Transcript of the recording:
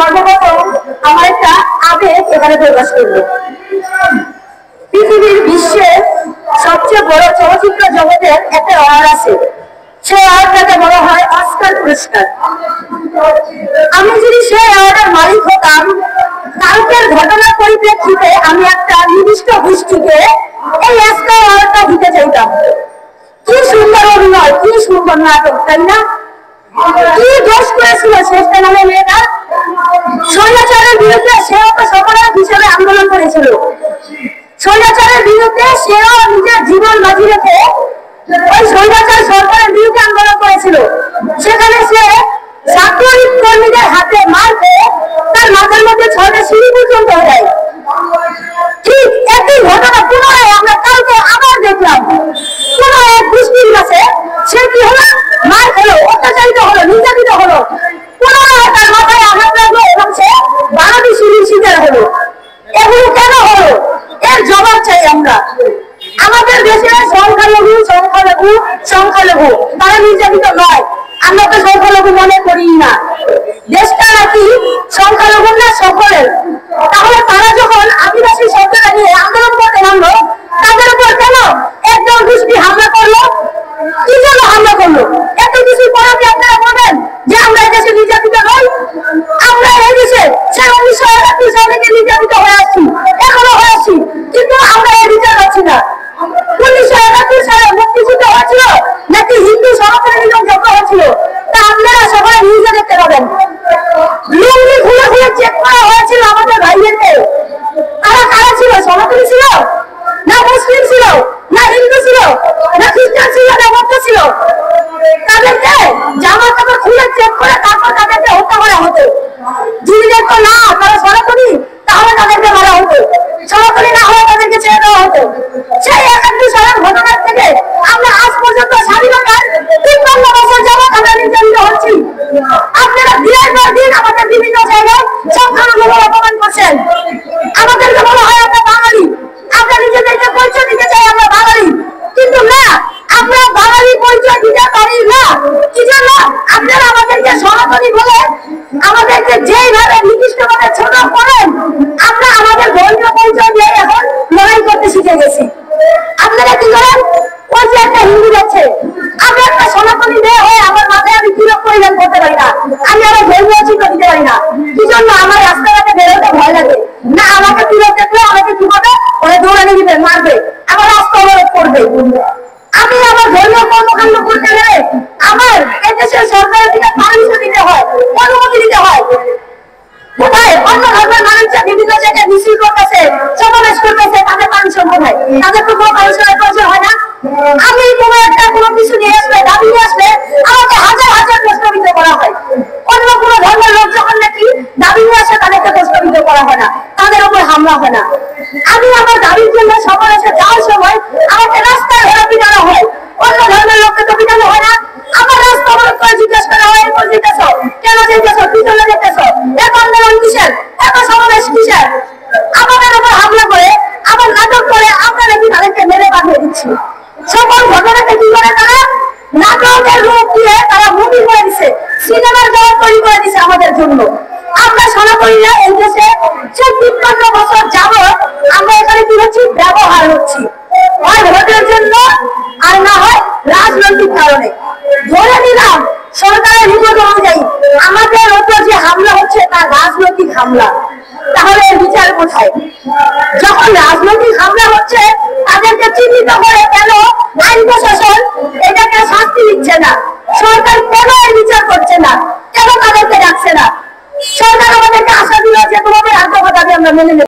সর্বপ্রথম আমার একটা আবেগ এখানে প্রকাশ করলো। পৃথিবীর বিশ্বের সবচেয়ে বড় চলচ্চিত্র জগতের একটা অ্যাওয়ার্ড আছে, সেই অ্যাওয়ার্ডটাকে বলা হয় অস্কার পুরস্কার। আমি যদি সেই অ্যাওয়ার্ডের মালিক হতাম, কালকের ঘটনার পরিপ্রেক্ষিতে আমি একটা নির্দিষ্ট গোষ্ঠীকে এই অস্কার অ্যাওয়ার্ডটা দিতে চাইতাম। কি সুন্দর অভিনয়, কি সুন্দর নাটক, তাই না? কি দোষ করেছিল শেষটা নামে মেয়েটা? স্বৈরাচারের বিরুদ্ধে সেও তো সমাজ হিসেবে আন্দোলন করেছিল। স্বৈরাচারের বিরুদ্ধে সেও নিজের জীবন বাজি রেখে ওই স্বৈরাচার সরকারের বিরুদ্ধে আন্দোলন করেছিল। সেখানে সে ছাত্রলীগ কর্মীদের হাতে মার খেয়ে তার মাথার মধ্যে 6টা সিঁড়ি পর্যন্ত হয়ে যায়। ঠিক একই ঘটনা পুনরায় আমরা কালকে আবার দেখলাম। কোন এক গোষ্ঠীর কাছে সে কি হলো, মার খেলো, অত্যাচারিত হলো, নির্যাতিত হলো, পুনরায় তার মাথায় আঘাত লাগলো এবং সে 12টি সিঁড়ির শিকার হলো। এগুলো কেন হলো? এর জবাব চাই আমরা। আমাদের দেশে সংখ্যালঘু সংখ্যালঘু সংখ্যালঘু তারা নির্যাতিত নয়, আমরা তো সংখ্যালঘু মনে করি না। দেশটা নাকি সংখ্যালঘু না সকলের। তাহলে তারা যখন আদিবাসী শব্দটা নিয়ে আন্দোলন করতে নামলো, তাদের উপর কেন একদল গোষ্ঠী হামলা করলো? কি জন্য হামলা করলো? এত কিছু পরে কি আপনারা বলবেন যে আমরা এই দেশে নির্যাতিত নই? আমরা এই দেশে 1971 সাল থেকে নির্যাতিত হয়ে আসছি, এখনো হয়ে আসছি, কিন্তু আমরা এই বিচার পাচ্ছি না। 1971 সালে মুক্তিযুদ্ধ হয়েছিল নাকি হিন্দু সনাতনী নিধন যজ্ঞ হয়েছিল, তা আপনারা সবাই নিউজে দেখতে পাবেন। লুঙ্গি খুলে খুলে চেক করা হয়েছিল আমাদের ভাইদেরকে। তারা কারা ছিল? সনাতনী ছিল না মুসলিম ছিল না হিন্দু ছিল না খ্রিস্টান ছিল না বৌদ্ধ ছিল? তাদেরকে জামা কাপড় খুলে চেক করে তারপর তাদেরকে হত্যা করা হতো। যদি দেখতো না তারা সনাতনী, তাহলে তাদেরকে মারা হতো। সনাতনী না হলে তাদেরকে ছেড়ে দেওয়া হতো। সেই 71 সালের ঘটনার থেকে আমরা আজ পর্যন্ত স্বাধীনতার 53 বছর যাবৎ আমরা নির্যাতিত হচ্ছি। আপনারা দিনের পর দিন আমাদের বিভিন্ন জায়গায় সংখ্যালঘু অপমান করছেন। আমাদেরকে বলা হয় আমরা বাঙালি, আমরা নিজেদেরকে পরিচয় দিতে চাই আমরা বাঙালি, কিন্তু না, আমরা বাঙালি পরিচয় দিতে পারি না। কি জন্য? আপনারা আমাদেরকে সনাতনী বলে আমাদেরকে যেইভাবে নির্দিষ্টভাবে ছোট করেন, আমরা আমাদের ধর্মীয় পরিচয় দিয়ে এখন লড়াই করতে শিখে গেছি। আপনারা কি করেন? ওই যে একটা হিন্দু যাচ্ছে, আমরা একটা সনাতনী মেয়ে হয়ে আমার মাথায় আমি তিলক পরিধান করতে পারি না, আমি আমার ধর্মীয় চিহ্ন দিতে পারি না। কি জন্য? আমার রাস্তাঘাটে বেরোতে ভয় লাগে না, আমাকে তিলক দেখলে আমাকে কি হবে, ওরা দৌড়ানি দিবে, মারবে, আমার রাস্তা অবরোধ করবে। আমি আমার ধর্মীয় কর্মকাণ্ড করতে গেলে আমার এদেশের সরকারের থেকে পারমিশন দিতে হয়, অনুমতি দিতে হয়। কোথায় অন্য ধর্মের মানুষরা বিভিন্ন জায়গায় মিছিল করতেছে, সমাবেশ করতেছে, তাদের পারমিশন কোথায়? তাদের তো কোনো পারমিশনের প্রয়োজন হয় না। আমি কোনো একটা কোনো কিছু নিয়ে আসলে, দাবি নিয়ে আসলে আমাকে হাজার হাজার প্রশ্নবিদ্ধ করা হয়। অন্য কোনো ধর্মের লোক যখন নাকি দাবি নিয়ে আসে তাদেরকে প্রশ্নবিদ্ধ করা হয় না, তাদের উপর হামলা হয় না। আমি আমার দাবির জন্য সমাবেশে যাওয়ার সময় আমাকে রাস্তায় ধরে পিটানো হয়, অন্য ধর্মের লোককে তো পিটানো হয় না। আমার রাস্তা অবরোধ করে জিজ্ঞাসা করা হয়, এরপর যেতেছ কেন, যেতেছ কি জন্য যেতেছ, এত আন্দোলন কিসের, এত সমাবেশ কিসের? আমাদের উপর হামলা করে, আবার নাটক করে আমরা নাকি তাদেরকে মেরে পাঠিয়ে দিচ্ছি। সকল ঘটনাকে কি করে তারা নাটকের রূপ দিয়ে তারা মুভি করে দিচ্ছে, সিনেমার জগৎ তৈরি করে দিচ্ছে আমাদের জন্য। আমরা সনাতনীরা এই দেশে 53 বছর যাবৎ আমরা এখানে কি হচ্ছি, ব্যবহার হচ্ছি, হয় ভোটের জন্য আর না হয় রাজনৈতিক কারণে। ধরে নিলাম সরকারের রিপোর্ট অনুযায়ী আমাদের উপর যে হামলা হচ্ছে তা রাজনৈতিক হামলা, তাহলে বিচার কোথায়? যখন রাজনৈতিক হামলা হচ্ছে তাদেরকে চিহ্নিত করে কেন আইন প্রশাসন এটাকে শাস্তি দিচ্ছে না? সরকার কেন এই বিচার করছে না? কেন তাদেরকে ডাকছে না? সরকার আমাদেরকে আশা দিল যে তোমাদের আত্মহত্যা আমরা মেনে নেব।